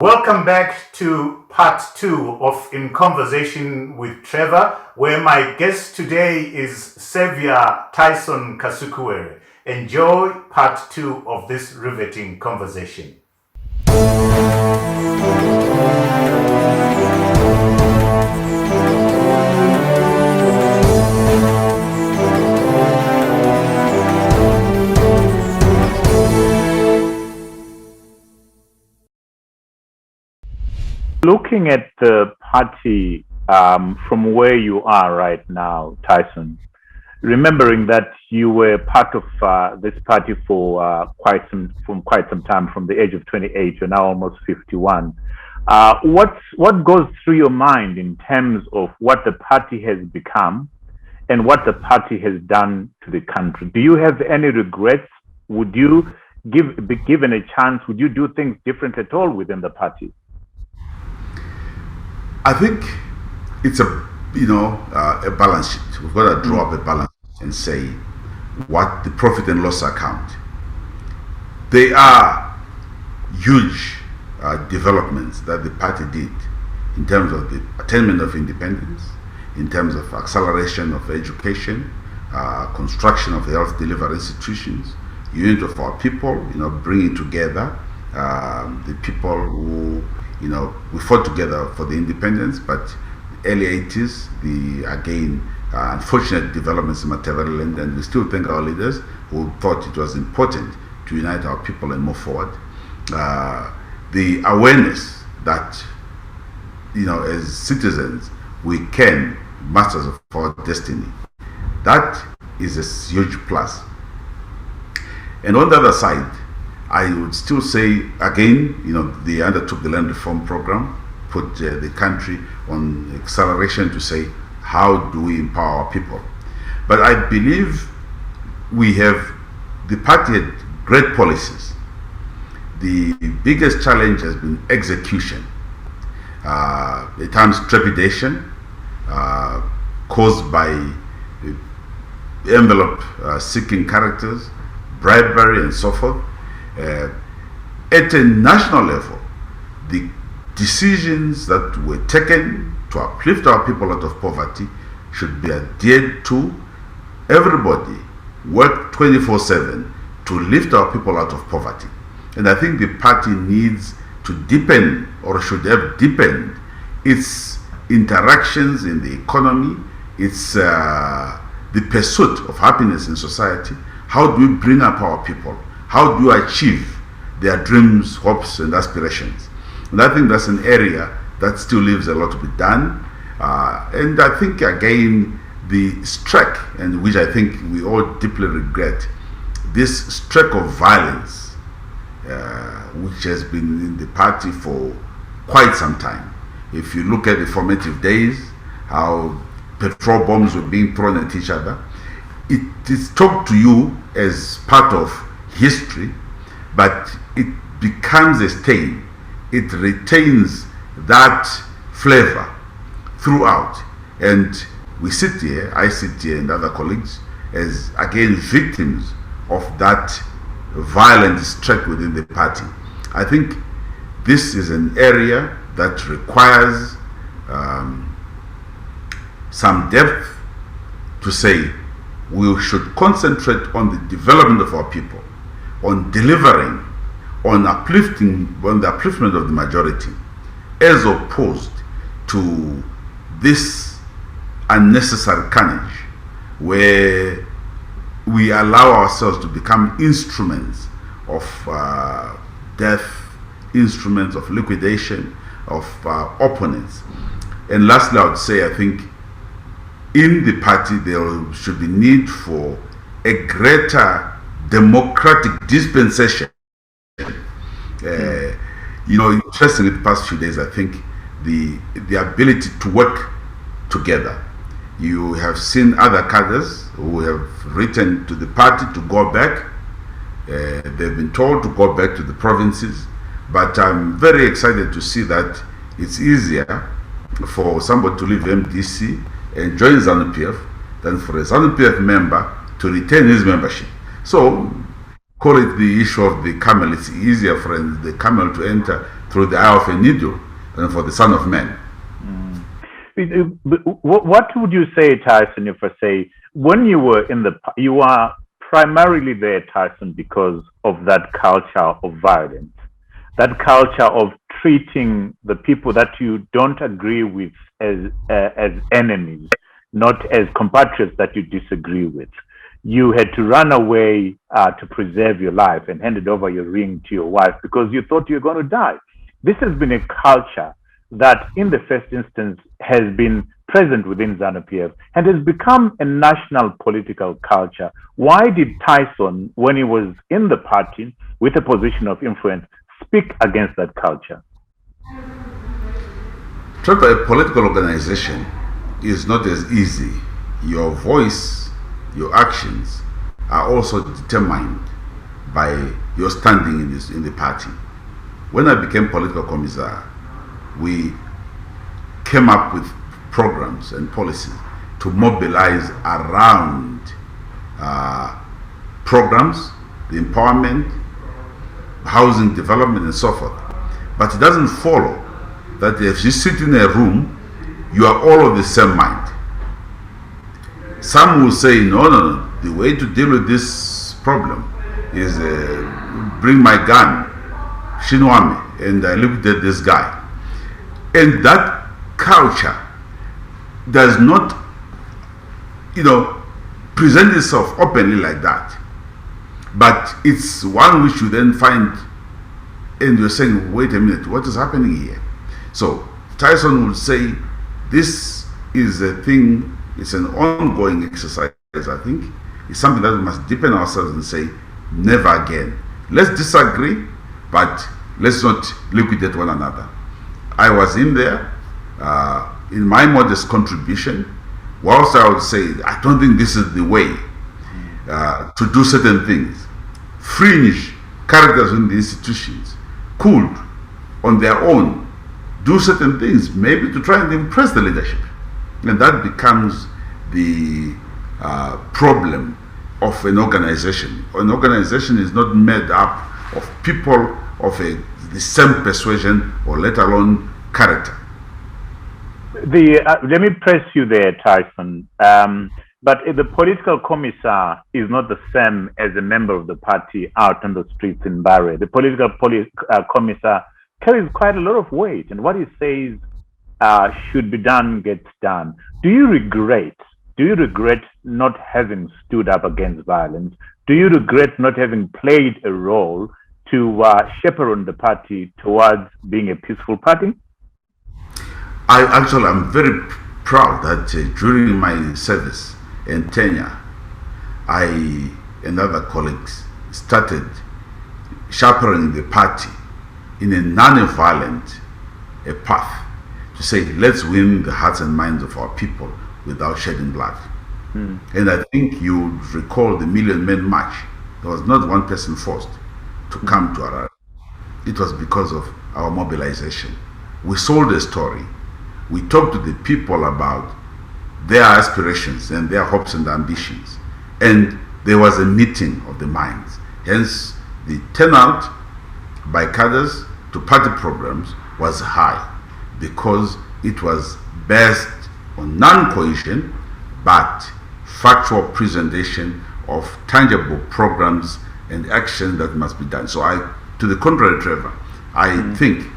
Welcome back to part 2 of In Conversation with Trevor, where my guest today is Saviour Kasukuwere. Enjoy part 2 of this riveting conversation. Looking at the party from where you are right now, Tyson, remembering that you were part of this party for quite some time, from the age of 28, you're now almost 51. What goes through your mind in terms of what the party has become and what the party has done to the country? Do you have any regrets? Would you be given a chance? Would you do things different at all within the party? I think it's a balance sheet. We've got to draw up a balance sheet and say what the profit and loss account. They are huge developments that the party did in terms of the attainment of independence, in terms of acceleration of education, construction of health delivery institutions, unit of our people, bringing together the people who we fought together for the independence, but the early 80s, unfortunate developments in Maverick, and we still thank our leaders who thought it was important to unite our people and move forward. The awareness that, as citizens, we can masters of our destiny. That is a huge plus. And on the other side, I would still say, again, they undertook the land reform program, put the country on acceleration to say, how do we empower our people? But I believe the party had great policies. The biggest challenge has been execution. At times trepidation caused by envelope-seeking characters, bribery and so forth. At a national level, the decisions that were taken to uplift our people out of poverty should be adhered to. Everybody work 24/7 to lift our people out of poverty. And I think the party needs to deepen, or should have deepened, its interactions in the economy, its the pursuit of happiness in society. How do we bring up our people? How do you achieve their dreams, hopes, and aspirations? And I think that's an area that still leaves a lot to be done. And I think, again, the streak, and which I think we all deeply regret, this streak of violence, which has been in the party for quite some time. If you look at the formative days, how petrol bombs were being thrown at each other, it is talked to you as part of history, but it becomes a stain. It retains that flavor throughout. And we sit here, I sit here and other colleagues, as again victims of that violent streak within the party. I think this is an area that requires some depth to say we should concentrate on the development of our people, on delivering, on the upliftment of the majority, as opposed to this unnecessary carnage where we allow ourselves to become instruments of death, instruments of liquidation of opponents. And lastly, I would say, I think in the party there should be need for a greater democratic dispensation. Interestingly, the past few days, I think the ability to work together. You have seen other cadres who have written to the party to go back. They've been told to go back to the provinces. But I'm very excited to see that it's easier for somebody to leave MDC and join ZANU-PF than for a ZANU-PF member to retain his membership. So, call it the issue of the camel. It's easier for the camel to enter through the eye of a needle than for the Son of Man. What would you say, Tyson, if I say, when you were you are primarily there, Tyson, because of that culture of violence, that culture of treating the people that you don't agree with as enemies, not as compatriots that you disagree with. You had to run away to preserve your life and handed over your ring to your wife because you thought you were going to die. This has been a culture that in the first instance has been present within ZANU-PF and has become a national political culture. Why did Tyson, when he was in the party with a position of influence, speak against that culture? Trevor, a political organization is not as easy. Your voice, your actions are also determined by your standing in the party. When I became political commissar, we came up with programs and policies to mobilize around programs, the empowerment, housing development, and so forth. But it doesn't follow that if you sit in a room, you are all of the same mind. Some will say, no, the way to deal with this problem is bring my gun, Shinwami, and I looked at this guy. And that culture does not, present itself openly like that. But it's one which you then find, and you're saying, wait a minute, what is happening here? So Tyson would say, this is a thing, it's an ongoing exercise, I think. It's something that we must deepen ourselves and say, never again. Let's disagree, but let's not liquidate one another. I was in there, in my modest contribution, whilst I would say, I don't think this is the way to do certain things. Fringe characters in the institutions could, on their own, do certain things, maybe to try and impress the leadership. And that becomes the problem of an organization. An organization is not made up of people of the same persuasion or let alone character. Let me press you there, Tyson. But the political commissar is not the same as a member of the party out on the streets in Harare. The political commissar carries quite a lot of weight, and what he says should be done gets done. Do you regret not having stood up against violence? Do you regret not having played a role to chaperone the party towards being a peaceful party? I'm very proud that during my service and tenure, I and other colleagues started chaperoning the party in a non-violent path to say, let's win the hearts and minds of our people without shedding blood. And I think you recall the Million Men March. There was not one person forced to come to Harare. It was because of our mobilization. We sold a story. We talked to the people about their aspirations and their hopes and ambitions. And there was a meeting of the minds. Hence, the turnout by cadres to party programs was high because it was based on non-cohesion but factual presentation of tangible programs and action that must be done. So to the contrary, Trevor, I think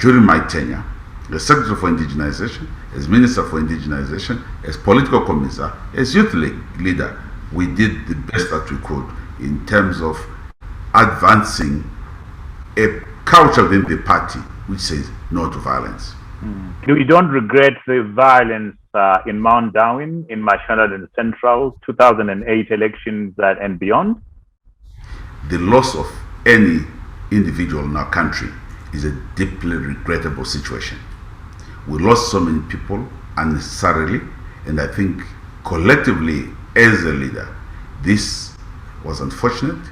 during my tenure, as Secretary for Indigenization, as Minister for Indigenization, as Political Commissar, as Youth League leader, we did the best that we could in terms of advancing a culture within the party which says no to violence. You don't regret the violence in Mount Darwin, in Mushore and Central, 2008 elections and beyond? The loss of any individual in our country is a deeply regrettable situation. We lost so many people unnecessarily, and I think collectively as a leader, this was unfortunate,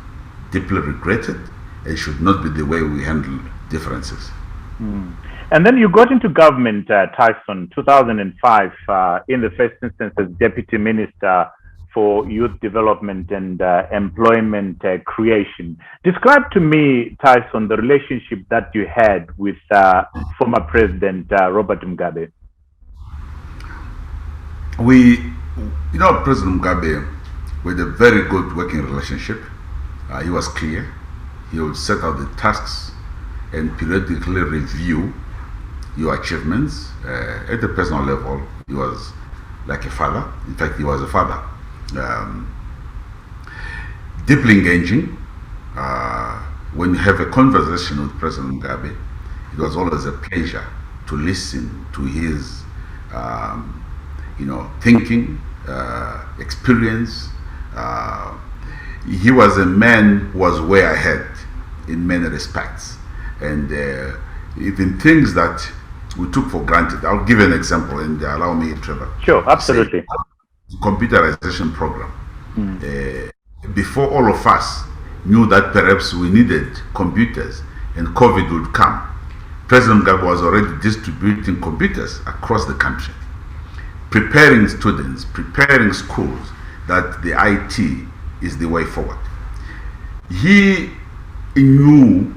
deeply regretted, and should not be the way we handle differences. And then you got into government, Tyson, 2005, in the first instance as Deputy Minister for youth development and employment creation. Describe to me, Tyson, the relationship that you had with former President Robert Mugabe. President Mugabe, with a very good working relationship. He was clear. He would set out the tasks and periodically review your achievements. At the personal level, he was like a father. In fact, he was a father. Deeply engaging. When you have a conversation with President Mugabe, it was always a pleasure to listen to his thinking, experience. He was a man who was way ahead in many respects, and even things that we took for granted. I'll give an example, and allow me, Trevor. Sure, absolutely. Computerization program. Before all of us knew that perhaps we needed computers and COVID would come, President Mugabe was already distributing computers across the country, preparing students, preparing schools that the IT is the way forward. He knew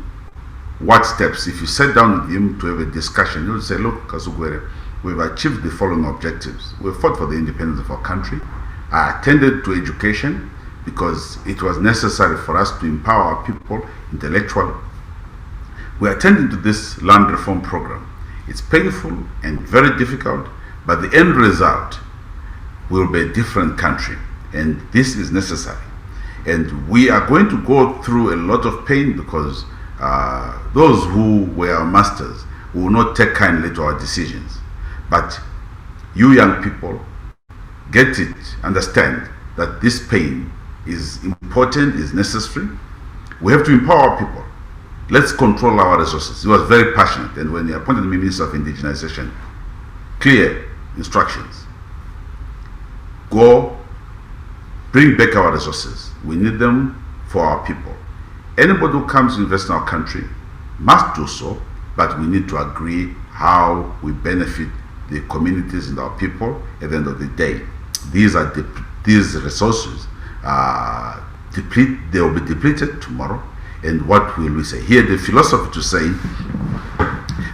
what steps. If you sat down with him to have a discussion, he would say, look, Kasukuwere, we've achieved the following objectives. We fought for the independence of our country. I attended to education because it was necessary for us to empower our people intellectually. We attended to this land reform program. It's painful and very difficult, but the end result will be a different country, and this is necessary. And we are going to go through a lot of pain because those who were our masters will not take kindly to our decisions. But you young people, get it, understand that this pain is important, is necessary. We have to empower our people. Let's control our resources. He was very passionate, and when he appointed me Minister of Indigenization, clear instructions. Go, bring back our resources. We need them for our people. Anybody who comes to invest in our country must do so, but we need to agree how we benefit the communities and our people at the end of the day. These resources they will be depleted tomorrow. And what will we say? Here the philosophy to say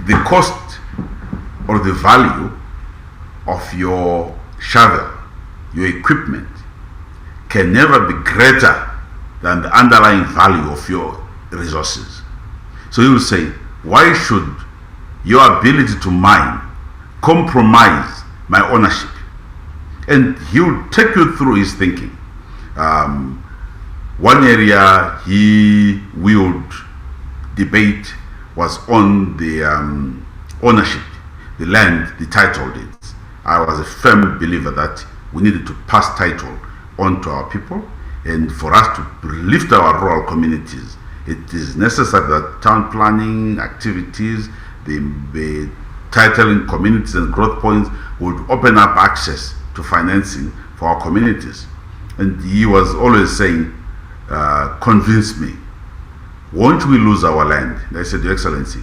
the cost or the value of your shovel, your equipment, can never be greater than the underlying value of your resources. So you will say, why should your ability to mine compromise my ownership? And he will take you through his thinking. One area he would debate was on the ownership, the land, the title deeds. I was a firm believer that we needed to pass title on to our people, and for us to lift our rural communities, it is necessary that town planning activities, the titling communities and growth points would open up access to financing for our communities. And he was always saying, convince me, won't we lose our land? And I said, Your Excellency,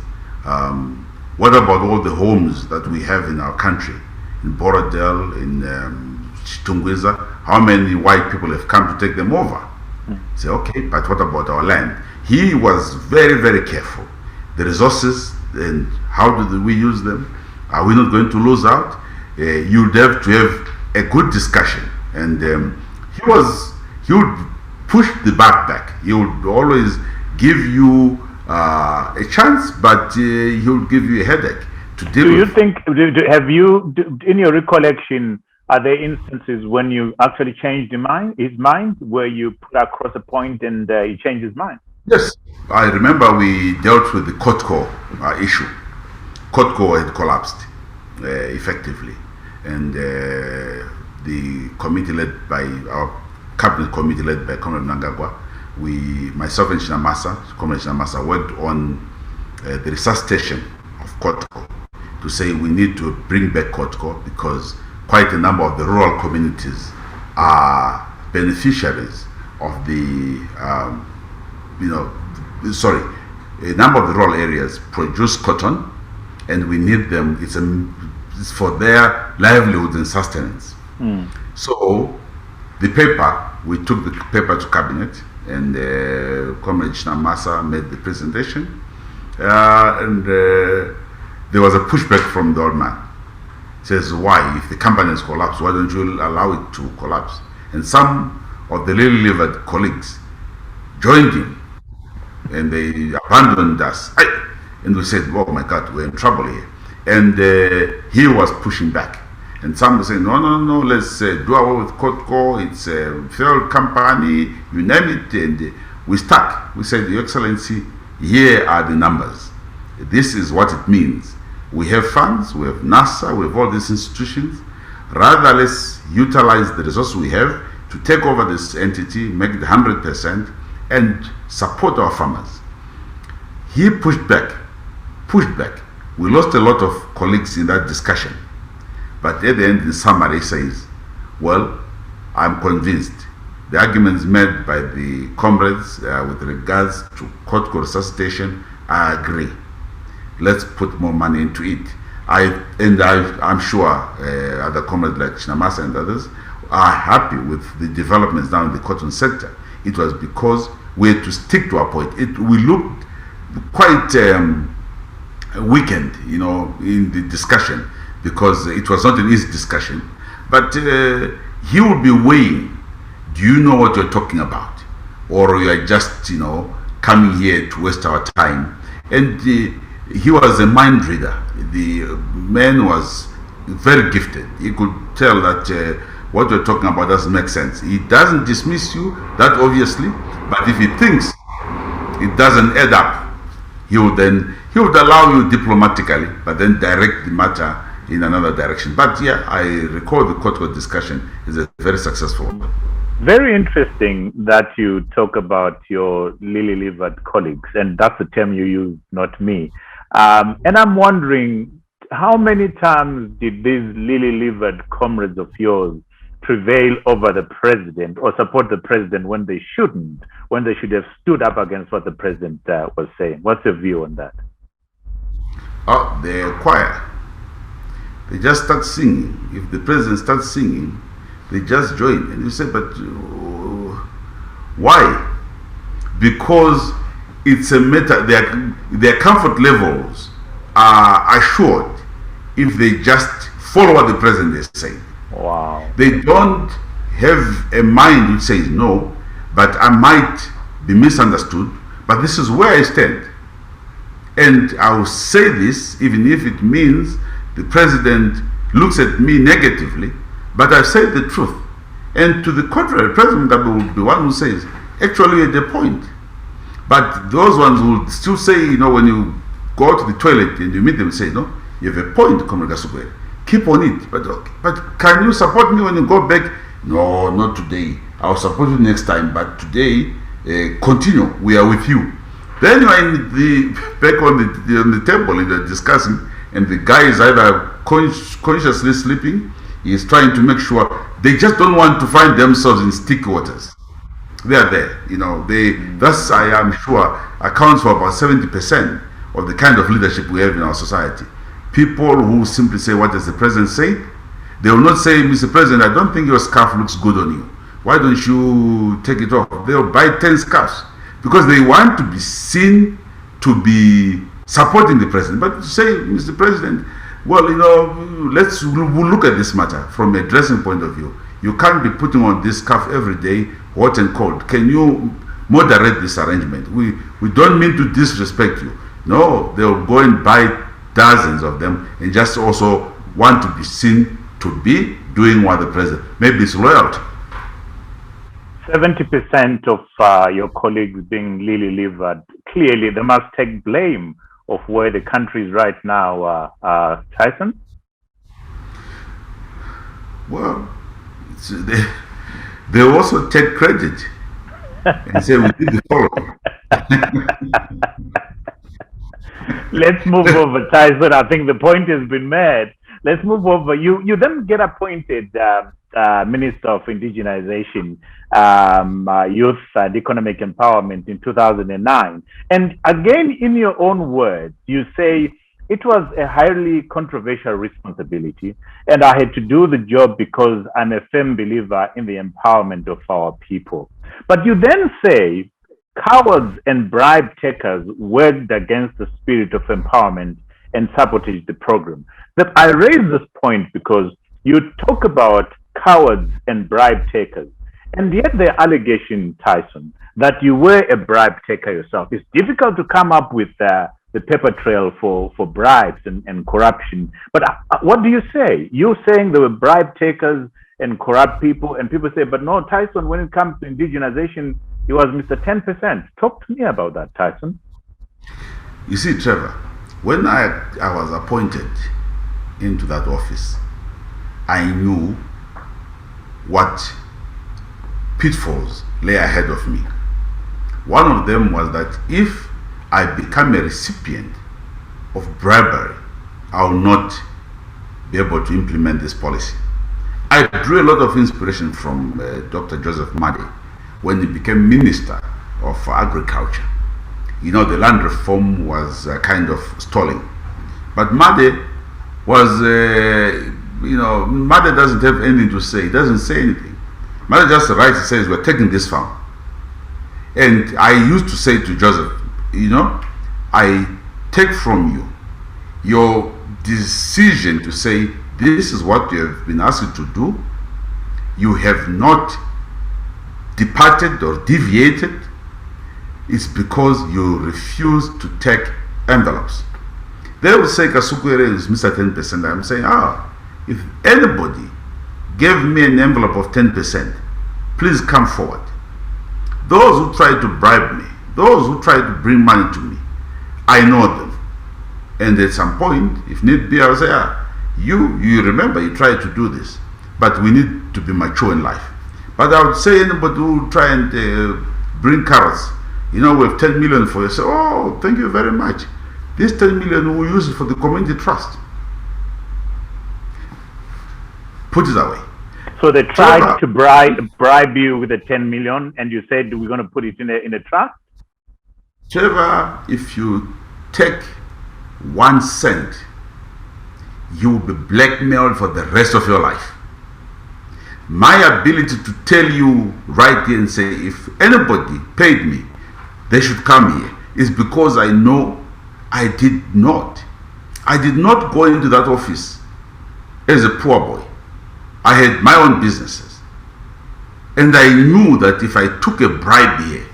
what about all the homes that we have in our country, in Borodale, in Tungwiza? How many white people have come to take them over? Say, okay, but what about our land? He was very, very careful. The resources, and how do we use them? Are we not going to lose out? You'd have to have a good discussion. And he would push the back. He would always give you a chance, but he would give you a headache to deal with. Do you think, have you, in your recollection, are there instances when you actually changed his mind, where you put across a point and he changed his mind? Yes, I remember we dealt with the COTCO issue. COTCO had collapsed effectively, and the committee led by our cabinet committee led by Comrade Nangagwa, myself and Comrade Shinamasa, worked on the resuscitation of COTCO to say we need to bring back COTCO because quite a number of the rural communities are beneficiaries of the, a number of the rural areas produce cotton, and we need them. It's for their livelihood and sustenance. So The paper, we took the paper to cabinet, and Comrade Shinamasa made the presentation, and there was a pushback from the old man. He says, why? If the company has collapsed, why don't you allow it to collapse? And some of the lily-livered colleagues joined him, and they abandoned us. And we said, oh my God, we're in trouble here. And he was pushing back. And some were saying, no, let's do away with Kotko, it's a failed company, you name it. And we stuck. We said, Your Excellency, here are the numbers. This is what it means. We have funds, we have NASA, we have all these institutions. Rather, let's utilize the resources we have to take over this entity, make it 100%, and support our farmers. He pushed back. We lost a lot of colleagues in that discussion. But at the end, in summary, says, well, I'm convinced the arguments made by the comrades with regards to Kotko resuscitation, I agree. Let's put more money into it. I'm sure other comrades like Shinamasa and others are happy with the developments down in the cotton sector. It was because we had to stick to our point. We looked quite weakened, in the discussion, because it was not an easy discussion. But he will be weighing, do you know what you're talking about? Or you are just, coming here to waste our time. And he was a mind reader. The man was very gifted. He could tell that what you're talking about doesn't make sense. He doesn't dismiss you, that obviously, but if he thinks it doesn't add up, he would allow you diplomatically, but then direct the matter in another direction. But yeah, I recall the Kotko discussion is a very successful one. Very interesting that you talk about your lily-livered colleagues, and that's the term you use, not me. And I'm wondering, how many times did these lily-livered comrades of yours prevail over the president or support the president when they shouldn't, when they should have stood up against what the president was saying? What's your view on that? Oh, they're quiet. They just start singing. If the president starts singing, they just join. And you say, but why? Because it's a matter, their comfort levels are assured if they just follow what the president is saying. Wow. They don't have a mind which says no, but I might be misunderstood, but this is where I stand. And I will say this even if it means the president looks at me negatively, but I've said the truth. And to the contrary, President Mugabe will be one who says, actually at the point. But those ones will still say, when you go to the toilet and you meet them, say, no, you have a point, Comrade Kasukuwere. Keep on it. But can you support me when you go back? No, not today. I'll support you next time. But today, continue. We are with you. Then you are back on the table and you're discussing, and the guy is either consciously sleeping, he is trying to make sure they just don't want to find themselves in sticky waters. They are there, thus I am sure accounts for about 70% of the kind of leadership we have in our society. People who simply say, what does the president say? They will not say, Mr. President, I don't think your scarf looks good on you. Why don't you take it off? They'll buy 10 scarves because they want to be seen to be supporting the president. But to say, Mr. President, well, we'll look at this matter from a dressing point of view. You can't be putting on this scarf every day, hot and cold. Can you moderate this arrangement? We don't mean to disrespect you. No, they'll go and buy dozens of them and just also want to be seen to be doing what the president. Maybe it's loyalty. 70% of your colleagues being lily-livered, clearly they must take blame of where the country is right now, Tyson? Well, they also take credit and say we did the following. Let's move over, Tyson. I think the point has been made. Let's move over. You then get appointed Minister of Indigenization, Youth and Economic Empowerment in 2009. And again, in your own words, you say it was a highly controversial responsibility, and I had to do the job because I'm a firm believer in the empowerment of our people. But you then say cowards and bribe takers worked against the spirit of empowerment and sabotaged the program. That I raise this point because you talk about cowards and bribe takers, and yet the allegation, Tyson, that you were a bribe taker yourself. It's difficult to come up with the paper trail for bribes and corruption. But what do you say? You're saying there were bribe takers and corrupt people, and people say, but no, Tyson, when it comes to indigenization, he was Mr. 10%. Talk to me about that, Tyson. You see, Trevor, when I was appointed into that office, I knew what pitfalls lay ahead of me. One of them was that if I become a recipient of bribery, I will not be able to implement this policy. I drew a lot of inspiration from Dr. Joseph Made when he became Minister of Agriculture. You know, the land reform was kind of stalling. But Made was, Made doesn't have anything to say. He doesn't say anything. Made just writes and says, we're taking this farm. And I used to say to Joseph, I take from you your decision to say, this is what you have been asked to do. You have not departed or deviated. It's because you refuse to take envelopes. They will say Kasukuwere is Mr. 10%. I'm saying, if anybody gave me an envelope of 10%, please come forward. Those who try to bribe me, those who try to bring money to me, I know them. And at some point, if need be, I'll say, you remember you tried to do this, but we need to be mature in life. But I would say anybody who try and bring carrots, we have 10 million for you. Say, oh, thank you very much. This 10 million we use it for the community trust. Put it away. So they tried to bribe you with the 10 million, and you said we're going to put it in a trust? Trevor, if you take 1 cent, you will be blackmailed for the rest of your life. My ability to tell you right here and say, if anybody paid me, they should come here, is because I know I did not. I did not go into that office as a poor boy. I had my own businesses. And I knew that if I took a bribe here,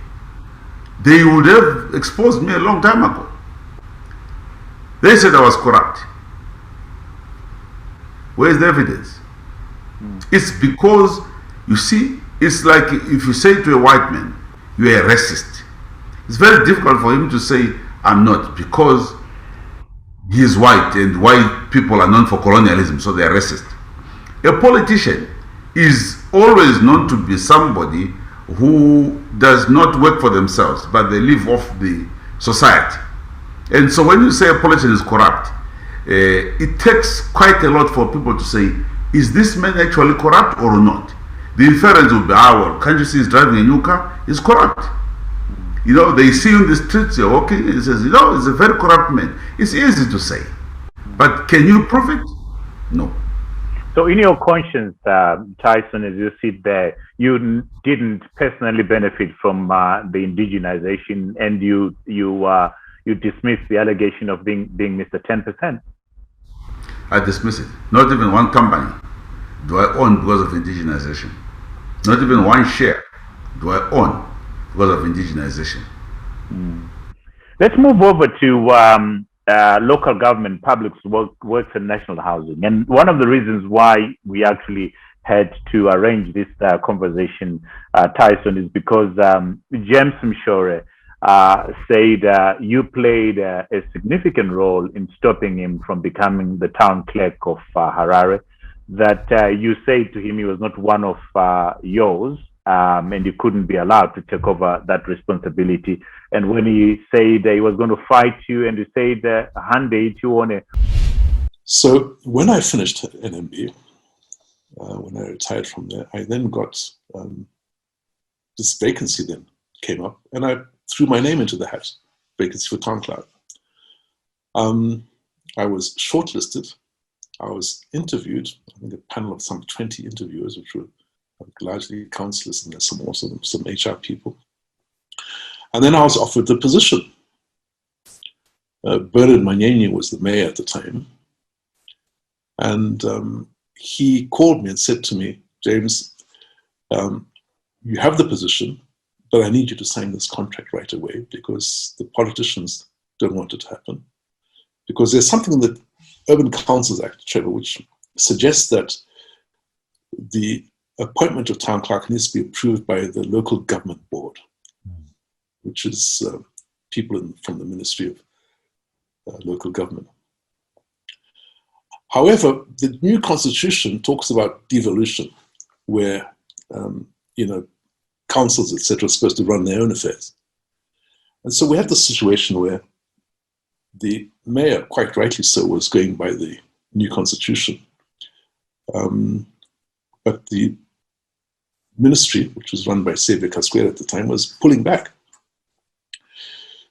they would have exposed me a long time ago. They said I was corrupt. Where's the evidence? It's because, you see, it's like if you say to a white man, you're a racist. It's very difficult for him to say, I'm not, because he is white and white people are known for colonialism, so they're racist. A politician is always known to be somebody who does not work for themselves, but they live off the society. And so when you say a politician is corrupt, it takes quite a lot for people to say, is this man actually corrupt or not? The inference will be, well, can't you see he's driving a new car? He's corrupt. They see you in the streets, you're walking, he says, he's a very corrupt man. It's easy to say. But can you prove it? No. So in your conscience, Tyson, as you sit there, you didn't personally benefit from the indigenization, and you dismiss the allegation of being Mr. 10%. I dismiss it. Not even one company do I own because of indigenization. Not even one share do I own because of indigenization. Let's move over to local government, public works and national housing. And one of the reasons why we actually had to arrange this conversation, Tyson, is because James Mushore said you played a significant role in stopping him from becoming the town clerk of Harare, that you said to him he was not one of yours, and you couldn't be allowed to take over that responsibility. And when he said he was going to fight you, and he said, "Hande you on it." So when I finished NMB, when I retired from there, I then got this vacancy then came up, and I threw my name into the hat, vacancy for town clerk. I was shortlisted. I was interviewed. I think a panel of some 20 interviewers, which were largely councillors and some also some HR people. And then I was offered the position. Bernard Manyenye was the mayor at the time. And he called me and said to me, James, you have the position, but I need you to sign this contract right away because the politicians don't want it to happen. Because there's something in the Urban Councils Act, Trevor, which suggests that the appointment of town clerk needs to be approved by the local government board, which is people from the Ministry of Local Government. However, the new constitution talks about devolution, where councils, etc., are supposed to run their own affairs. And so we had this situation where the mayor, quite rightly so, was going by the new constitution. But the ministry, which was run by Saviour Kasukuwere at the time, was pulling back.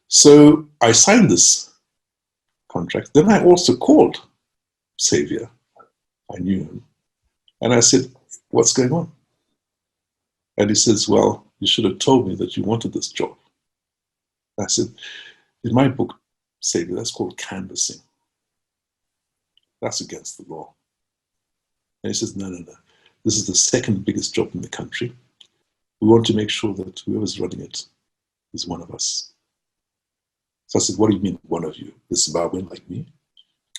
So I signed this contract. Then I also called Saviour. I knew him. And I said, what's going on? And he says, well, you should have told me that you wanted this job. I said, in my book, Saviour, that's called canvassing. That's against the law. And he says, no. This is the second biggest job in the country. We want to make sure that whoever's running it is one of us. So I said, what do you mean, one of you? The Zimbabwean like me?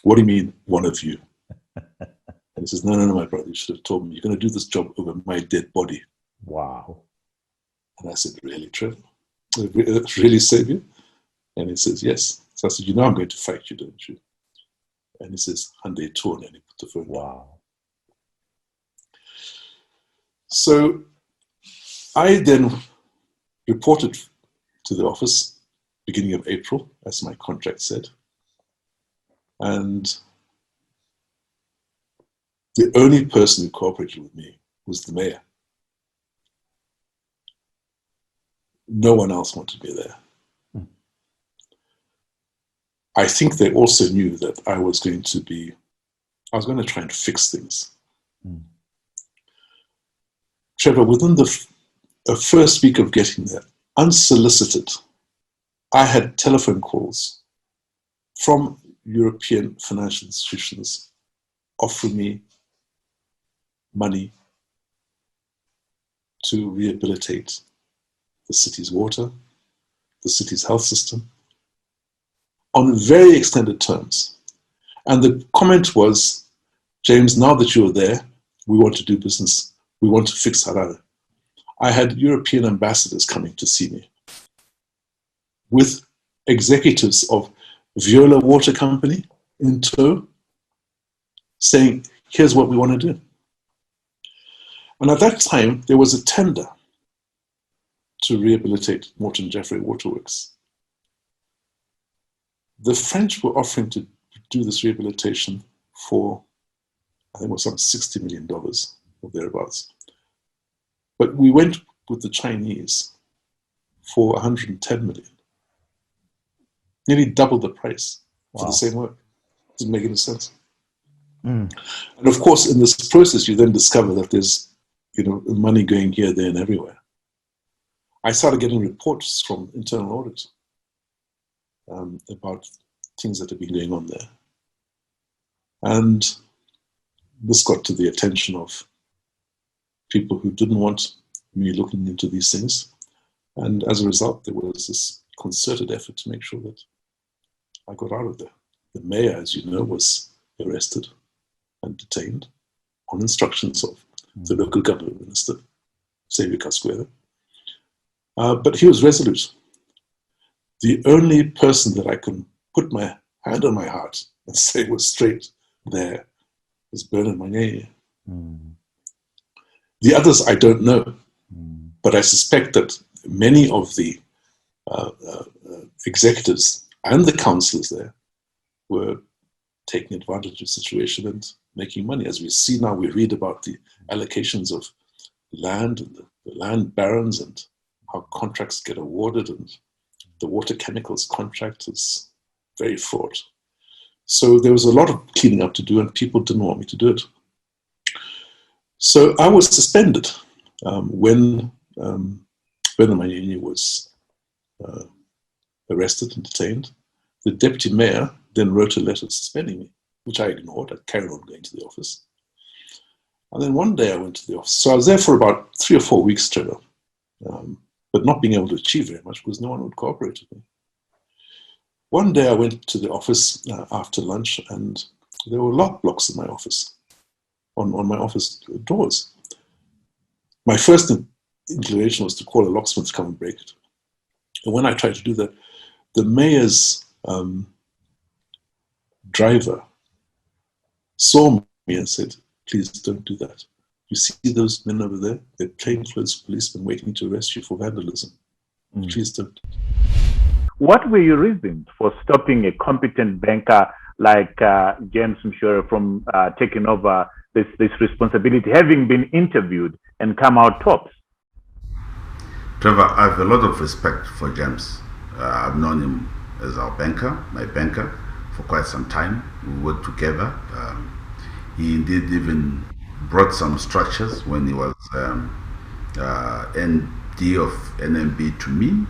What do you mean, one of you? And he says, no, my brother, you should have told me. You're going to do this job over my dead body. Wow. And I said, really, Trevor? Really, Saviour? And he says, yes. So I said, you know I'm going to fight you, don't you? And he says, Hande Torn, and he put the phone down. Wow. So I then reported to the office beginning of April, as my contract said. And the only person who cooperated with me was the mayor. No one else wanted me there. I think they also knew that I was going to try and fix things. Trevor, within the first week of getting there, unsolicited, I had telephone calls from European financial institutions offering me money to rehabilitate the city's water, the city's health system, on very extended terms. And the comment was, James, now that you're there, we want to do business. We want to fix Harare. I had European ambassadors coming to see me with executives of Viola Water Company in tow, saying, here's what we want to do. And at that time, there was a tender to rehabilitate Morton Jeffrey Waterworks. The French were offering to do this rehabilitation for, I think it was some $60 million or thereabouts. But we went with the Chinese for 110 million. Nearly double the price for the same work. Doesn't make any sense. And of course, in this process, you then discover that there's money going here, there, and everywhere. I started getting reports from internal audit about things that have been going on there. And this got to the attention of people who didn't want me looking into these things. And as a result, there was this concerted effort to make sure that I got out of there. The mayor, as you know, was arrested and detained on instructions of the local government minister, Saviour Kasukuwere. But he was resolute. The only person that I can put my hand on my heart and say was straight there was Bernard Manyenye. The others I don't know, but I suspect that many of the executives and the councillors there were taking advantage of the situation and making money. As we see now, we read about the allocations of land and the land barons and how contracts get awarded, and the water chemicals contract is very fraught. So there was a lot of cleaning up to do, and people didn't want me to do it. So I was suspended when the Manyeni was arrested and detained. The deputy mayor then wrote a letter suspending me, which I ignored. I carried on going to the office. And then one day I went to the office. So I was there for about 3 or 4 weeks, Trevor, but not being able to achieve very much because no one would cooperate with me. One day I went to the office after lunch, and there were lock blocks in my office, on my office doors. My first inclination was to call a locksmith to come and break it. And when I tried to do that, the mayor's driver saw me and said, "Please don't do that. You see those men over there? They're plainclothes policemen waiting to arrest you for vandalism. Please don't." What were your reasons for stopping a competent banker like James Mushore from taking over this responsibility, having been interviewed and come out tops? Trevor, I have a lot of respect for James. I've known him as our banker, my banker, for quite some time. We worked together. He indeed even brought some structures when he was ND of NMB to me,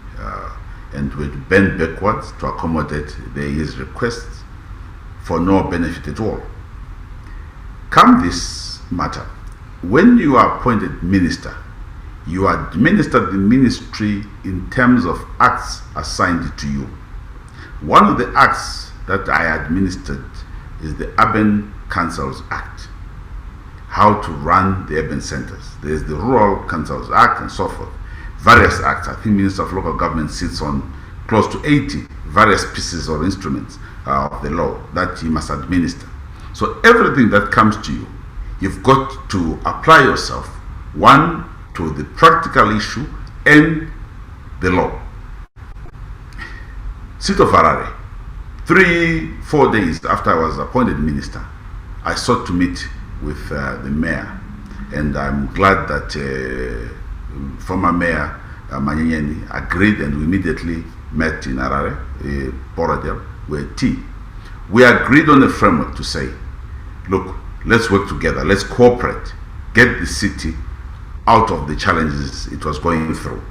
and would bend backwards to accommodate his requests for no benefit at all. Come this matter, when you are appointed minister, you administer the ministry in terms of acts assigned to you. One of the acts that I administered is the Urban Councils Act, how to run the urban centers. There's the Rural Councils Act and so forth. Various acts. I think Minister of Local Government sits on close to 80 various pieces or instruments of the law that he must administer. So everything that comes to you, you've got to apply yourself, one, to the practical issue and the law. Seat of Harare, 3-4 days after I was appointed minister, I sought to meet with the mayor, and I'm glad that former mayor Manyeni agreed, and we immediately met in Harare, Borodel, with tea. We agreed on a framework to say, look, let's work together, let's cooperate, get the city out of the challenges it was going through.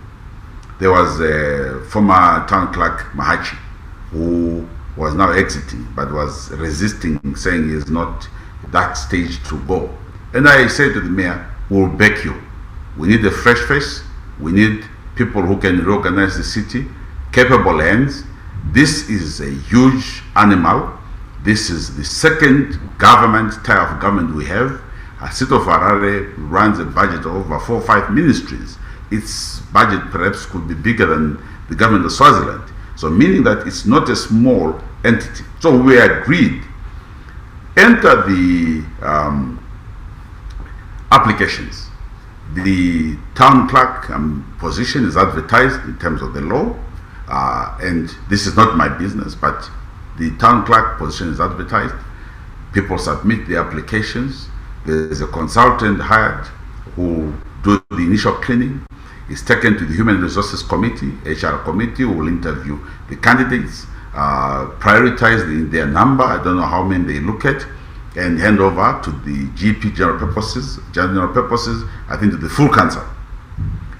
There was a former town clerk, Mahachi, who was now exiting, but was resisting, saying he is not that stage to go. And I said to the mayor, we'll back you. We need a fresh face. We need people who can reorganize the city, capable hands. This is a huge animal. This is the second type of government we have. A Seat of Harare runs a budget of over 4 or 5 ministries. Its budget perhaps could be bigger than the government of Swaziland. So meaning that it's not a small entity. So we agreed, enter the applications. The town clerk position is advertised in terms of the law, and this is not my business, but the town clerk position is advertised. People submit the applications. There is a consultant hired who do the initial cleaning. It's taken to the Human Resources Committee, HR committee, who will interview the candidates, prioritize their number, I don't know how many they look at, and hand over to the GP, general purposes, I think to the full council.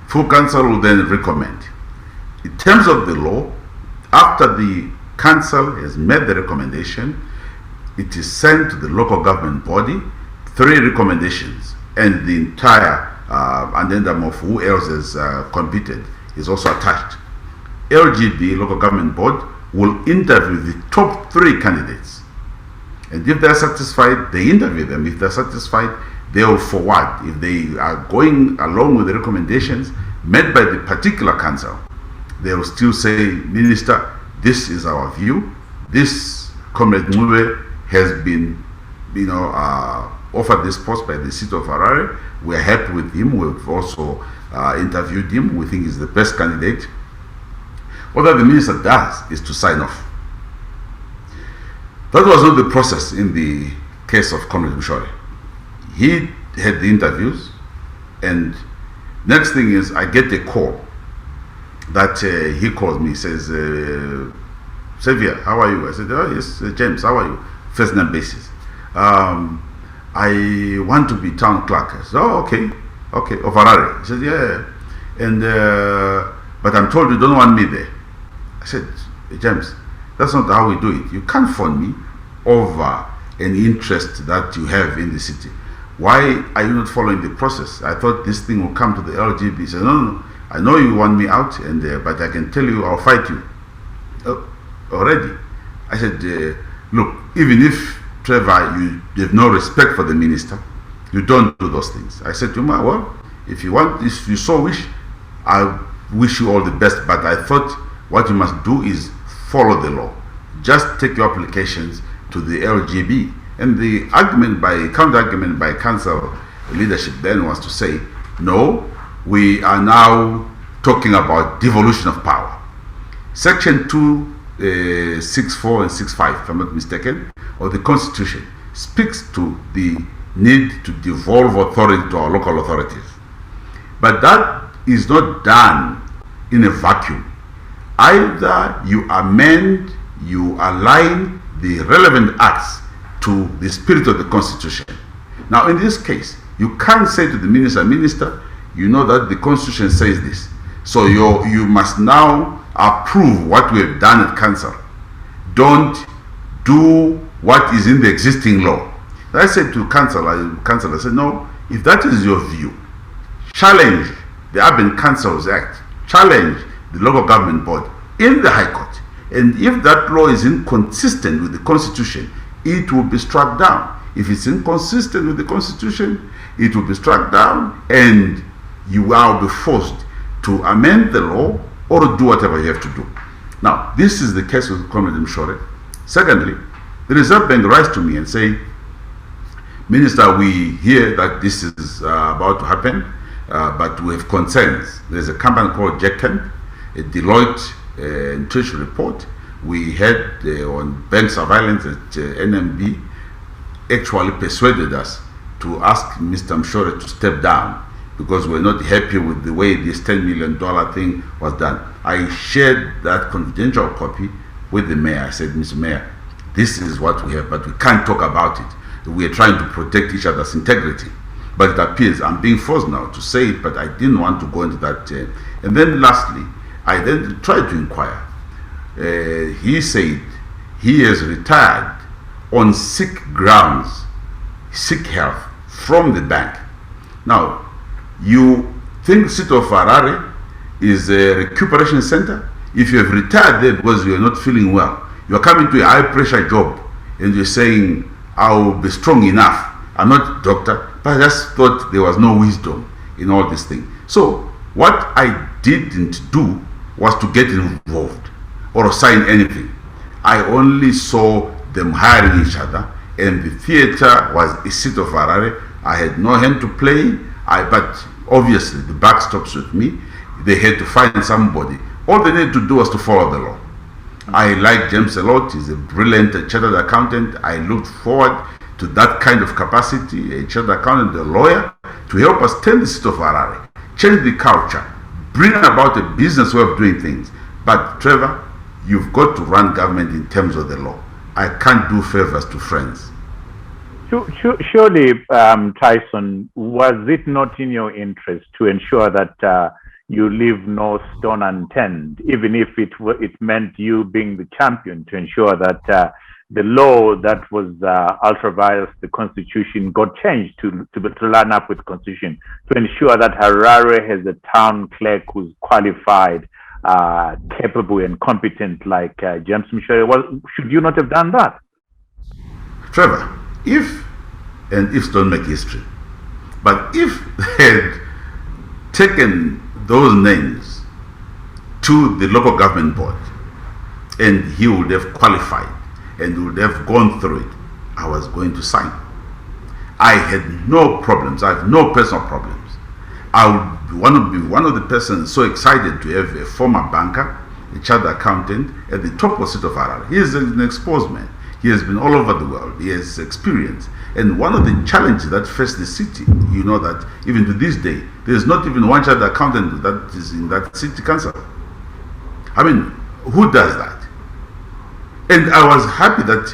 Full council will then recommend. In terms of the law, after the council has made the recommendation, it is sent to the local government body, 3 recommendations, and the entire addendum of who else has competed is also attached. LGB, local government board, will interview the top 3 candidates. And if they're satisfied, they interview them. If they're satisfied, they will forward. If they are going along with the recommendations made by the particular council, they will still say, Minister, this is our view. This Comrade Mugabe has been, offered this post by the Seat of Harare. We're happy with him. We've also interviewed him. We think he's the best candidate. What the minister does is to sign off. That was not the process in the case of Comrade Mushore. He had the interviews, and next thing is I get a call that he calls me, says, Saviour, how are you? I said, oh yes, James, how are you? first name basis. I want to be town clerk. I said, oh, okay, of Harare. He said, yeah. And, but I'm told you don't want me there. I said, James, that's not how we do it. You can't fund me over an interest that you have in the city. Why are you not following the process? I thought this thing will come to the LGB. He said, no, I know you want me out, and but I can tell you I'll fight you. Already. I said, look, even if, Trevor, you have no respect for the minister, you don't do those things. I said to him, well, if you so wish, I wish you all the best, but I thought what you must do is follow the law. Just take your applications to the LGB. And the counter-argument by council leadership then was to say, no, we are now talking about devolution of power. Section 264 and 65, if I'm not mistaken, of the Constitution speaks to the need to devolve authority to our local authorities. But that is not done in a vacuum. Either you amend, you align the relevant acts to the spirit of the Constitution. Now, in this case, you can't say to the minister, you know that the Constitution says this, so you must now approve what we have done at council. Don't do what is in the existing law. I said to council, I said, no, if that is your view, challenge the Urban Councils Act, challenge the local government board in the High Court. And if that law is inconsistent with the Constitution, it will be struck down. If it's inconsistent with the Constitution, it will be struck down, and you will be forced to amend the law or do whatever you have to do. Now, this is the case with Comrade Mushore. Secondly, the Reserve Bank writes to me and say, Minister, we hear that this is about to happen, but we have concerns. There's a company called JCAM, a Deloitte Treasury report. We had on bank surveillance at NMB actually persuaded us to ask Mr. Mushore to step down because we're not happy with the way this $10 million thing was done. I shared that confidential copy with the mayor. I said, Mr. Mayor, this is what we have, but we can't talk about it. We are trying to protect each other's integrity. But it appears I'm being forced now to say it, but I didn't want to go into that. And then lastly, I then tried to inquire. He said he has retired on sick grounds, sick health from the bank. Now, you think the city of Harare is a recuperation center? If you have retired there because you are not feeling well, you are coming to a high pressure job and you're saying, I will be strong enough. I'm not a doctor, but I just thought there was no wisdom in all this thing. So what I didn't do was to get involved or sign anything. I only saw them hiring each other, and the theater was a seat of Harare. I had no hand to play, but obviously the buck stops with me. They had to find somebody. All they needed to do was to follow the law. I like James a lot. He's a brilliant chartered accountant. I looked forward to that kind of capacity, a chartered accountant, a lawyer, to help us turn the city of Harare, change the culture, bring about a business way of doing things. But Trevor, you've got to run government in terms of the law. I can't do favors to friends. Surely, Tyson, was it not in your interest to ensure that you leave no stone unturned, even if it meant you being the champion to ensure that the law that was ultra-virus, the Constitution, got changed to line up with the Constitution, to ensure that Harare has a town clerk who's qualified, capable and competent like James Mushore? Well, should you not have done that? Trevor, if don't make history, but if they had taken those names to the local government board and he would have qualified and would have gone through it, I was going to sign. I had no problems. I have no personal problems. I would want to be one of the persons so excited to have a former banker, a chartered accountant at the top of the city of Harare. He is an exposed man. He has been all over the world. He has experience. And one of the challenges that face the city, you know that even to this day, there is not even one chartered accountant that is in that city council. I mean, who does that? And I was happy that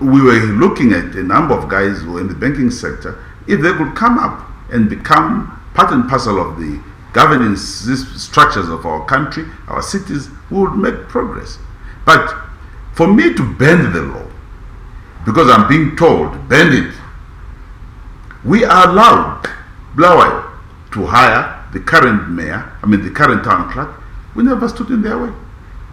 we were looking at a number of guys who were in the banking sector. If they could come up and become part and parcel of the governing structures of our country, our cities, we would make progress. But for me to bend the law, because I'm being told, bend it, we are allowed, Blawayo, to hire the current mayor, the current town clerk. We never stood in their way.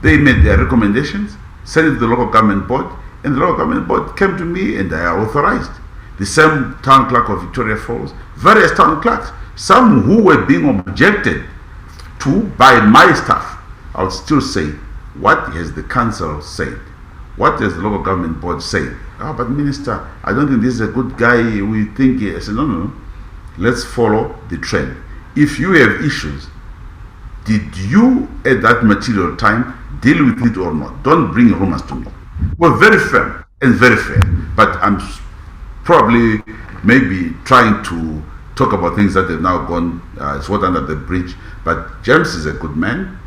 They made their recommendations, sent it to the local government board, and the local government board came to me and I authorized. The same town clerk of Victoria Falls, various town clerks, some who were being objected to by my staff. I would still say, what has the council said? What has the local government board said? Oh, but minister, I don't think this is a good guy. We think, I said, no. Let's follow the trend. If you have issues, did you at that material time deal with it or not? Don't bring rumors to me. We're very firm and very fair, but I'm probably maybe trying to talk about things that have now gone, it's water under the bridge. But James is a good man.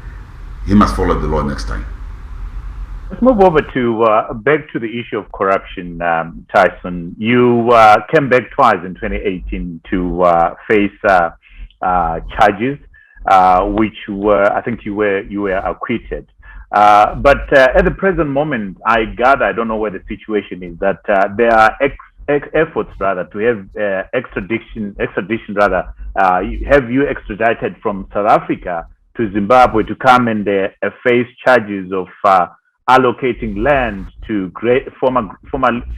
He must follow the law next time. Let's move over to back to the issue of corruption, Tyson. You came back twice in 2018 to face charges, which were, I think you were acquitted. But at the present moment, I gather, I don't know where the situation is, that there are efforts rather to have extradition rather. Have you extradited from South Africa to Zimbabwe to come and face charges of allocating land to former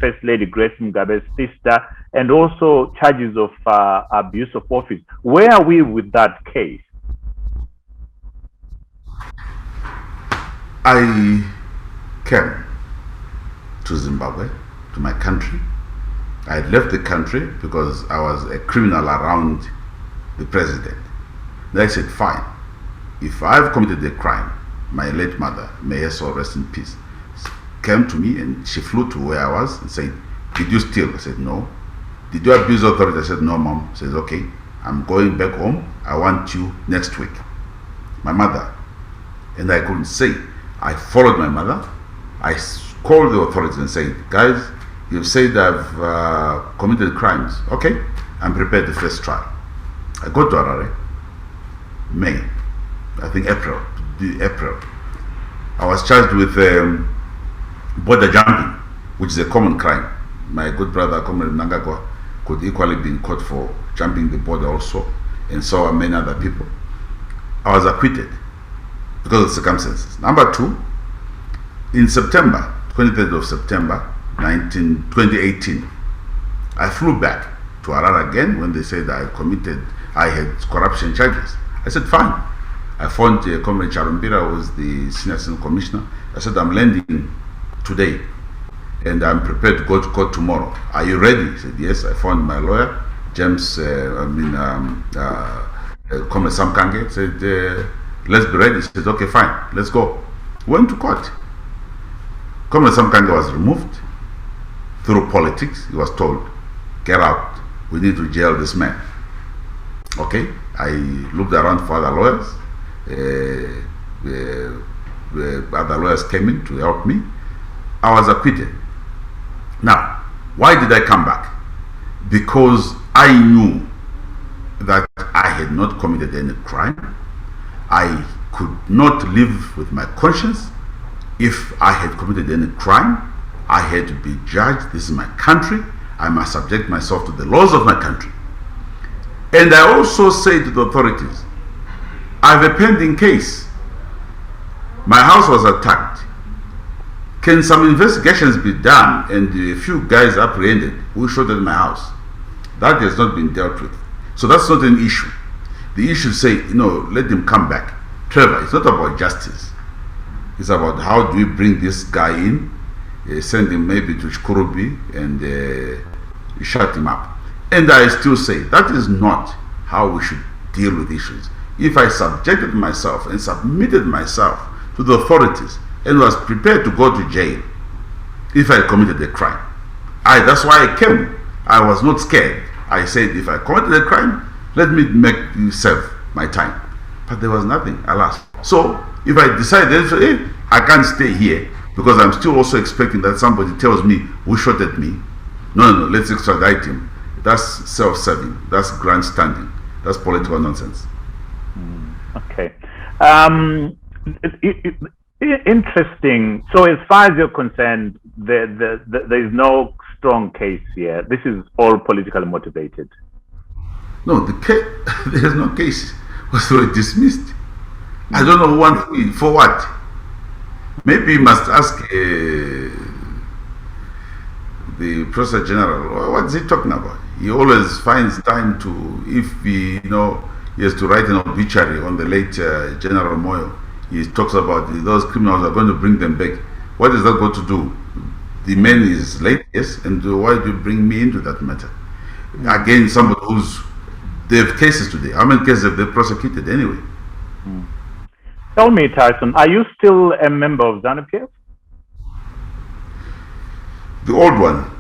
First Lady Grace Mugabe's sister, and also charges of abuse of office. Where are we with that case? I came to Zimbabwe, to my country. I left the country because I was a criminal around the president. Then I said, fine, if I've committed a crime, my late mother, may her soul rest in peace, came to me and she flew to where I was and said, did you steal? I said, no. Did you abuse authority? I said, no, mom. She says, okay, I'm going back home. I want you next week. My mother. And I couldn't say. I followed my mother. I called the authorities and said, guys, you've said I've committed crimes. Okay, I'm prepared to face trial. I go to Harare, May, I think April. I was charged with border jumping, which is a common crime. My good brother, Comrade Nangagwa, could equally be in court for jumping the border also, and so are many other people. I was acquitted because of circumstances. Number two, in September, 23rd of September, 2018, I flew back to Harare again when they said I had corruption charges. I said, fine. I phoned Comrade Charumbira, who was the Senior Assistant Commissioner. I said, I'm landing today and I'm prepared to go to court tomorrow. Are you ready? He said, yes. I phoned my lawyer, James, Comrade Samkange, said, let's be ready. He said, okay, fine, let's go. Went to court. Comrade Samkange was removed through politics. He was told, get out, we need to jail this man. Okay, I looked around for other lawyers. Other lawyers came in to help me. I was acquitted. Now, why did I come back? Because I knew that I had not committed any crime. I could not live with my conscience. If I had committed any crime, I had to be judged. This is my country. I must subject myself to the laws of my country. And I also say to the authorities, I have a pending case. My house was attacked. Can some investigations be done and a few guys apprehended who shot at my house? That has not been dealt with. So that's not an issue. The issue say, let them come back. Trevor, it's not about justice. It's about how do we bring this guy in, send him maybe to Shkurubi and shut him up. And I still say that is not how we should deal with issues. If I subjected myself and submitted myself to the authorities and was prepared to go to jail if I committed a crime, that's why I came. I was not scared. I said, if I committed a crime, let me make you serve my time. But there was nothing, alas. So if I decided, I can't stay here because I'm still also expecting that somebody tells me who shot at me. No, let's extradite him. That's self-serving. That's grandstanding. That's political nonsense. Okay. Interesting. So as far as you're concerned, there is no strong case here. This is all politically motivated. No, there is no case. Was already dismissed. I don't know one for what. Maybe you must ask the Professor General, what is he talking about? He always finds time to, if he has to write an obituary on the late General Moyo. He talks about those criminals are going to bring them back. What is that going to do? The man is late, yes, and why do you bring me into that matter? Again, somebody they have cases today. How many cases have they prosecuted anyway? Tell me, Tyson, are you still a member of ZANU-PF? The old one,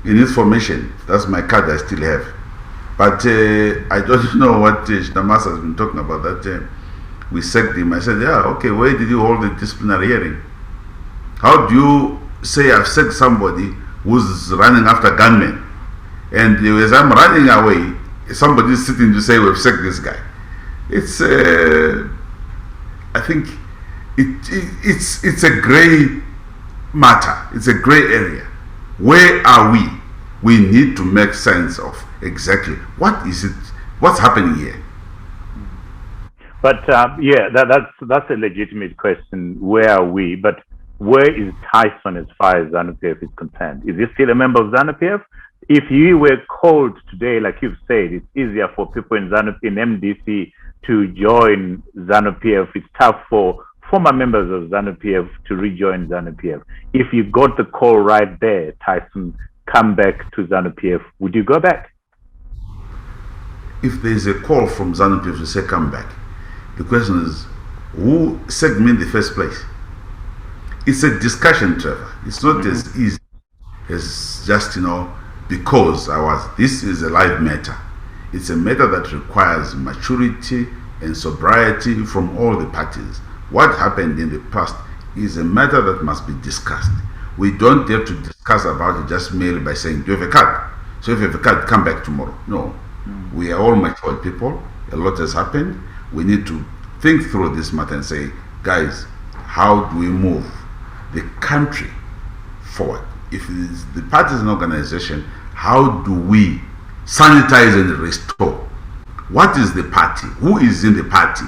in its formation. That's my card I still have. But I don't know what Shinamas has been talking about, that we sacked him. I said, yeah, okay, where did you hold the disciplinary hearing? How do you say I've sacked somebody who's running after gunmen? And as I'm running away, somebody is sitting to say we've sacked this guy. It's, I think, it's a gray matter. It's a gray area. Where are we? We need to make sense of exactly what is it, what's happening here. But yeah, that's a legitimate question. Where are we? But where is Tyson as far as ZANU-PF is concerned? Is he still a member of ZANU-PF? If you were called today, like you've said, it's easier for people in MDC to join ZANU-PF. It's tough for former members of ZANU-PF to rejoin ZANU-PF. If you got the call right there, Tyson, come back to ZANU-PF, would you go back? If there is a call from ZANU-PF to say come back, the question is, who said me in the first place? It's a discussion, Trevor. It's not as easy as just, because this is a live matter. It's a matter that requires maturity and sobriety from all the parties. What happened in the past is a matter that must be discussed. We don't dare to discuss about it just merely by saying, do you have a card? So if you have a card, come back tomorrow. No. We are all mature people. A lot has happened. We need to think through this matter and say, guys, how do we move the country forward? If it is the party is an organization, how do we sanitize and restore? What is the party? Who is in the party?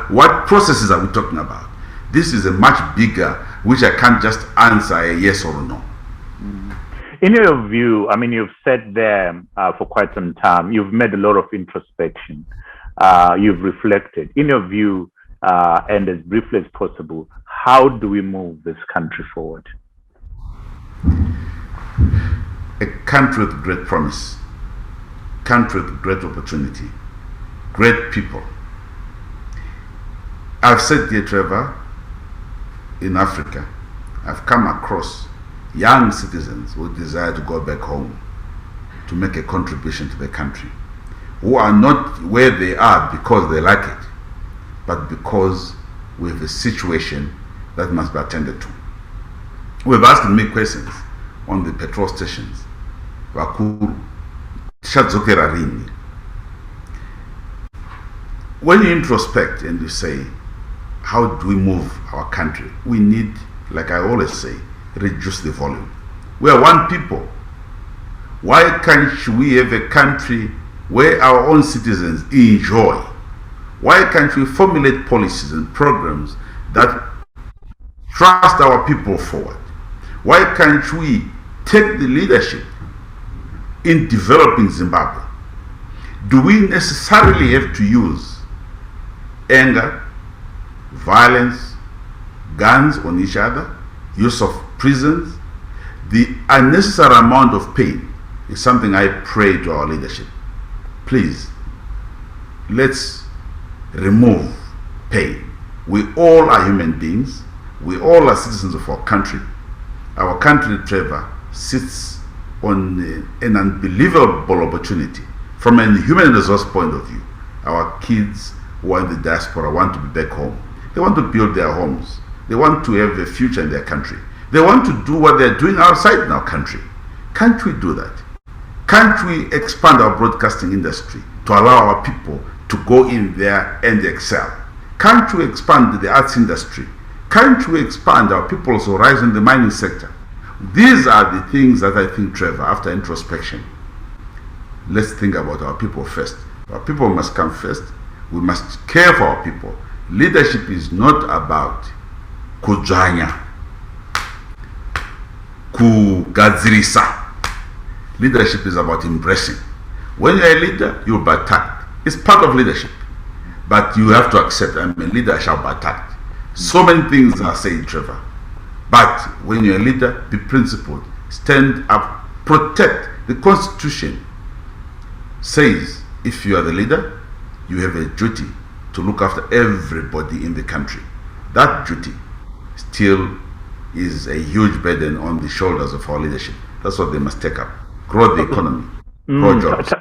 What processes are we talking about? This is a much bigger, which I can't just answer a yes or no. In your view, I mean, you've sat there for quite some time. You've made a lot of introspection. You've reflected. In your view, and as briefly as possible, how do we move this country forward? A country with great promise, country with great opportunity, great people. I've said here, Trevor, in Africa, I've come across young citizens who desire to go back home to make a contribution to the country, who are not where they are because they like it, but because we have a situation that must be attended to. We've asked me questions on the petrol stations. Wakuru, Shadzokera Rini. When you introspect and you say, how do we move our country? We need, like I always say, reduce the volume. We are one people. Why can't we have a country where our own citizens enjoy? Why can't we formulate policies and programs that thrust our people forward? Why can't we take the leadership in developing Zimbabwe? Do we necessarily have to use anger, violence, guns on each other, use of prisons? The unnecessary amount of pain is something I pray to our leadership. Please, let's remove pain. We all are human beings. We all are citizens of our country. Our country, Trevor, sits on an unbelievable opportunity from a human resource point of view. Our kids who are in the diaspora want to be back home. They want to build their homes. They want to have a future in their country. They want to do what they're doing outside in our country. Can't we do that? Can't we expand our broadcasting industry to allow our people to go in there and excel? Can't we expand the arts industry? Can't we expand our people's horizon in the mining sector? These are the things that I think, Trevor, after introspection, let's think about our people first. Our people must come first. We must care for our people. Leadership is not about kujanya, kugadzirisa. Leadership is about embracing. When you're a leader, you'll be attacked. It's part of leadership. But you have to accept, I'm a leader, I shall be attacked. So many things are said, Trevor. But when you're a leader, be principled. Stand up, protect. The Constitution says if you are the leader, you have a duty to look after everybody in the country. That duty still is a huge burden on the shoulders of our leadership. That's what they must take up. Grow the economy, grow jobs.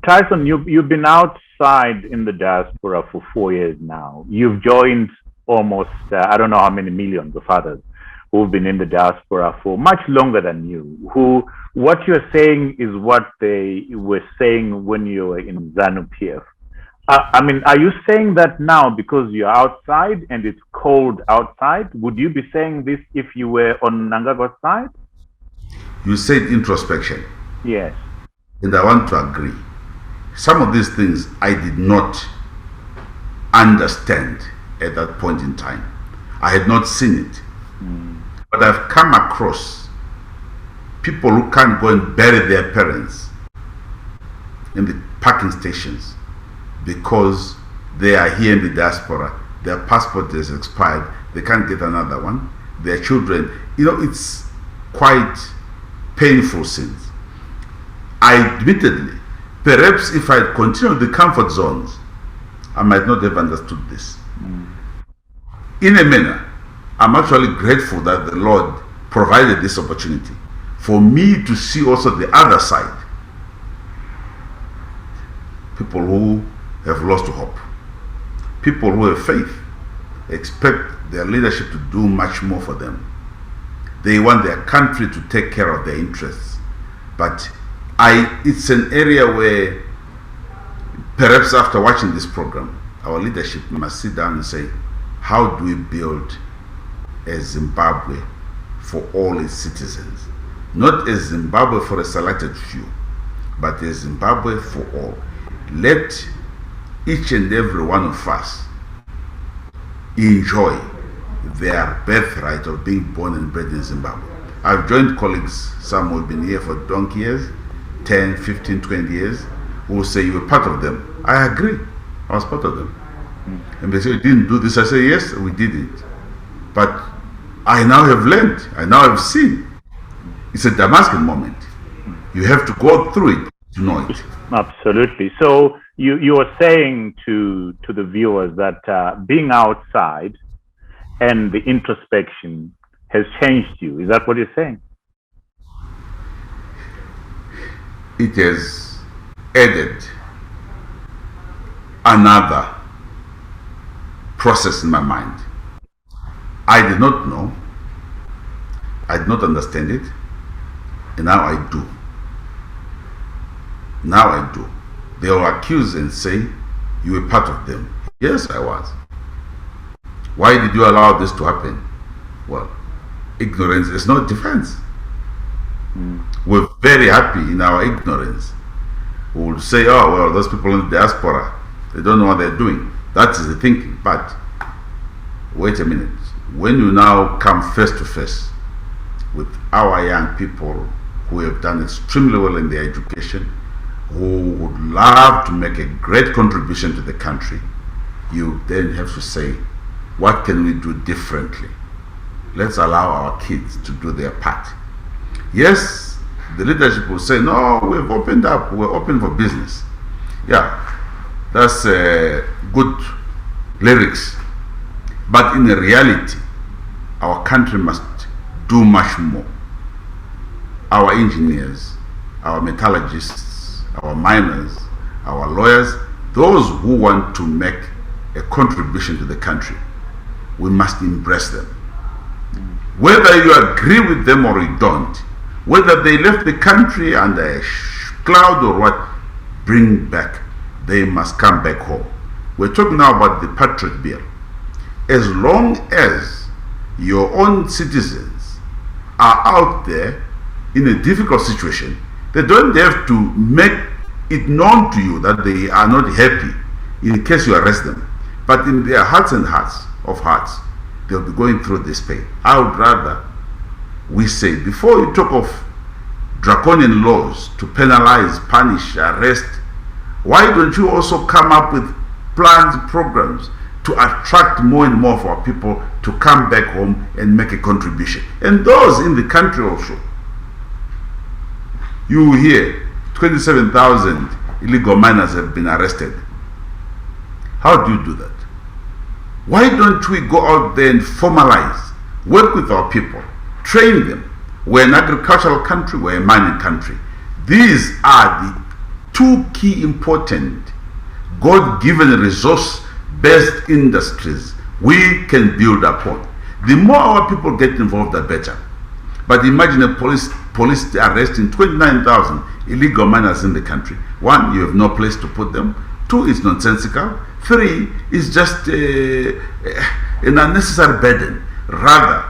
Tyson, you've been outside in the diaspora for 4 years now. You've joined almost, I don't know how many millions of others who've been in the diaspora for much longer than you, who what you're saying is what they were saying when you were in ZANU-PF. I mean, are you saying that now because you're outside and it's cold outside? Would you be saying this if you were on Mnangagwa's side? You said introspection. Yes. And I want to agree. Some of these things I did not understand at that point in time. I had not seen it. But I've come across people who can't go and bury their parents in the parking stations because they are here in the diaspora. Their passport is expired. They can't get another one. Their children, it's quite painful scenes. Admittedly, perhaps if I had continued the comfort zones, I might not have understood this. In a manner, I'm actually grateful that the Lord provided this opportunity for me to see also the other side. People who have lost hope. People who have faith expect their leadership to do much more for them. They want their country to take care of their interests. But it's an area where perhaps after watching this program, our leadership must sit down and say, how do we build a Zimbabwe for all its citizens? Not a Zimbabwe for a selected few, but a Zimbabwe for all. Let each and every one of us enjoy their birthright of being born and bred in Zimbabwe. I've joined colleagues, some who have been here for donkey years, 10, 15, 20 years, who say you were part of them. I agree, I was part of them. And they say, you didn't do this. I say, yes, we did it. But I now have learned, I now have seen. It's a Damascus moment. You have to go through it to know it. Absolutely. So you are saying to the viewers that being outside and the introspection has changed you. Is that what you're saying? It has added another process in my mind. I did not know, I did not understand it, and now I do. Now I do. They will accuse and say, you were part of them. Yes, I was. Why did you allow this to happen? Well, ignorance is not defense. We're very happy in our ignorance. We will say, oh, well, those people in the diaspora, they don't know what they're doing. That is the thinking. But wait a minute. When you now come face to face with our young people who have done extremely well in their education, who would love to make a great contribution to the country, you then have to say, what can we do differently? Let's allow our kids to do their part. Yes, the leadership will say, no, we've opened up, we're open for business. Yeah, that's good lyrics. But in reality, our country must do much more. Our engineers, our metallurgists, our miners, our lawyers, those who want to make a contribution to the country, we must embrace them. Whether you agree with them or you don't, whether they left the country under a cloud or what, bring back. They must come back home. We're talking now about the Patriot Bill. As long as your own citizens are out there in a difficult situation, they don't have to make it known to you that they are not happy in case you arrest them. But in their hearts of hearts, they'll be going through this pain. I would rather we say, before you talk of draconian laws to penalize, punish, arrest, why don't you also come up with plans, programs to attract more and more of our people to come back home and make a contribution? And those in the country also. You hear 27,000 illegal miners have been arrested. How do you do that? Why don't we go out there and formalize, work with our people, train them? We're an agricultural country, we're a mining country. These are the two key important God-given resource-based industries we can build upon. The more our people get involved, the better. But imagine a police arresting 29,000 illegal miners in the country. One, you have no place to put them. Two, it's nonsensical. Three, it's just an unnecessary burden. Rather,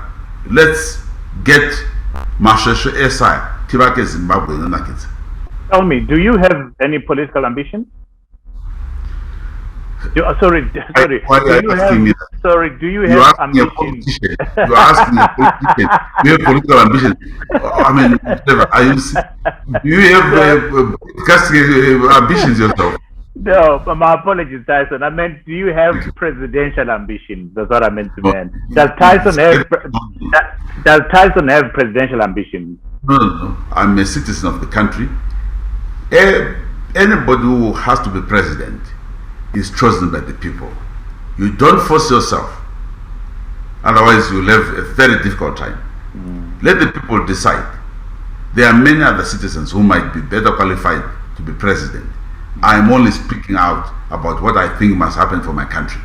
let's get Mushore SI, Tibake Zimbabwe, and Nakits. Tell me, do you have any political ambition? Sorry. Do you have ambition? You are asking a politician. Do you have political ambition? I mean, Trevor, do you have ambitions yourself? No, my apologies, Tyson. I meant, do you have presidential ambition? That's what I meant to mean. Does Tyson have presidential ambition? No. I'm a citizen of the country. Anybody who has to be president is chosen by the people. You don't force yourself. Otherwise, you'll have a very difficult time. Let the people decide. There are many other citizens who might be better qualified to be president. I'm only speaking out about what I think must happen for my country.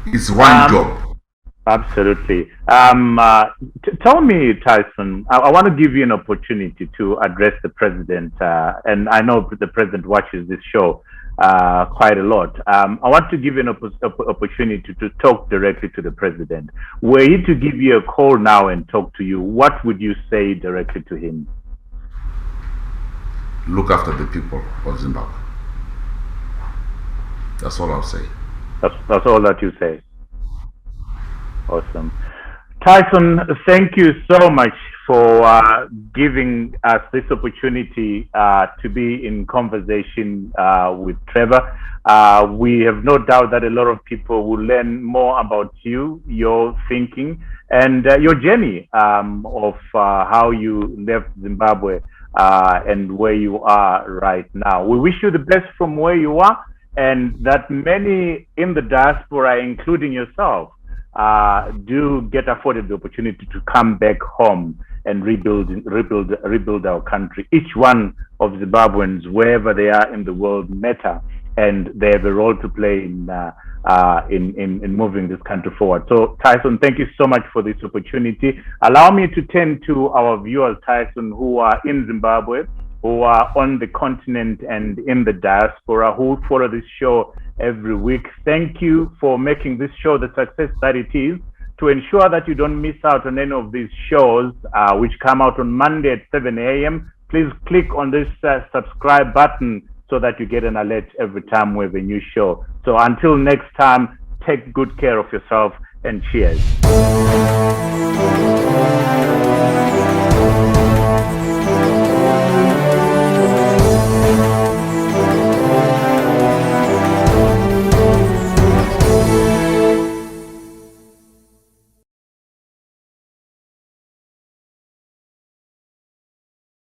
It's one job. Absolutely. Tell me, Tyson, I want to give you an opportunity to address the president, and I know the president watches this show quite a lot. I want to give you an opportunity to talk directly to the president. Were he to give you a call now and talk to you, what would you say directly to him? Look after the people of Zimbabwe. That's all I'll say. That's all that you say. Awesome. Tyson, thank you so much for giving us this opportunity to be in conversation with Trevor. We have no doubt that a lot of people will learn more about you, your thinking, and your journey of how you left Zimbabwe and where you are right now. We wish you the best from where you are, and that many in the diaspora, including yourself, do get afforded the opportunity to come back home and rebuild our country. Each one of Zimbabweans, wherever they are in the world, matter, and they have a role to play in moving this country forward. So, Tyson, thank you so much for this opportunity. Allow me to turn to our viewers, Tyson, who are in Zimbabwe, who are on the continent and in the diaspora, who follow this show every week. Thank you for making this show the success that it is. To ensure that you don't miss out on any of these shows, which come out on Monday at 7 a.m., please click on this subscribe button so that you get an alert every time we have a new show. So until next time, take good care of yourself and cheers.